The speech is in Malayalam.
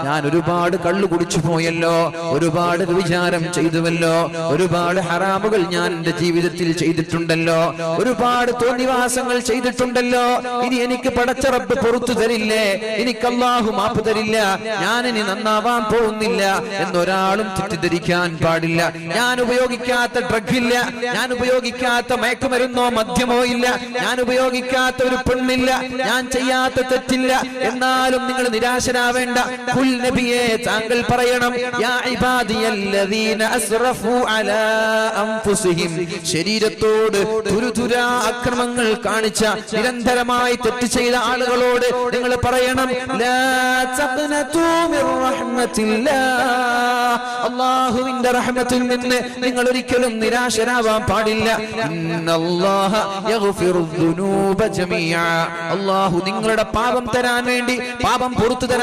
ഞാൻ ഒരുപാട് കള്ളു കുടിച്ചു പോയല്ലോ, ഒരുപാട് വിചാരം ചെയ്തുവല്ലോ, ഒരുപാട് ഹറാമുകൾ ഞാൻ എന്റെ ജീവിതത്തിൽ ചെയ്തിട്ടുണ്ടല്ലോ, ഒരുപാട് തോന്നിവാസങ്ങൾ ചെയ്തിട്ടുണ്ടല്ലോ. ഇനി എനിക്ക് പടച്ച റബ്ബ് പുറത്തു തരില്ലേ, എനിക്ക് അല്ലാഹു മാപ്പ് തരില്ല, ഞാൻ ഇനി നന്നാവാൻ പോകുന്നില്ല എന്നൊരാളും തെറ്റിദ്ധരിക്കാൻ പാടില്ല. ഞാൻ ഉപയോഗിക്കാത്ത ഡ്രഗ് ഇല്ല, ഞാൻ ഉപയോഗിക്കാത്ത മയക്കുമരുന്നോ മദ്യമോ ഇല്ല, ഞാൻ ഉപയോഗിക്കാത്ത ഒരു പെണ്ണില്ല, ഞാൻ ചെയ്യാത്ത തെറ്റില്ല. എന്നാലും നിങ്ങൾ നിരാശരാവേണ്ട. ഖുൽ നബിയേ, താങ്കൾ പറയണം, യാ ഇബാദിയല്ലദീന അസ്റഫു അലാ അൻഫുസിഹിം, ശരീരത്തോട് തുരുതുരാ അക്രമങ്ങൾ കാണിച്ച നിരന്തരമായി തെറ്റ് ചെയ്ത ആളുകളോട് നിങ്ങൾ പറയണം, ലാ തഖ്നതു മിർ റഹ്മത്തില്ലാഹ്, അല്ലാഹുവിന്റെ റഹ്മത്തിൽ നിന്ന് നിങ്ങൾ ഒരിക്കലും നിരാശരാവാൻ പാടില്ല. ഇന്നല്ലാഹ യഗ്ഫിറു ദുനൂബ ജമീഅ, അല്ലാഹു നിങ്ങളുടെ പാപം തരാൻ വേണ്ടി, പാപം പുറത്തു തരാൻ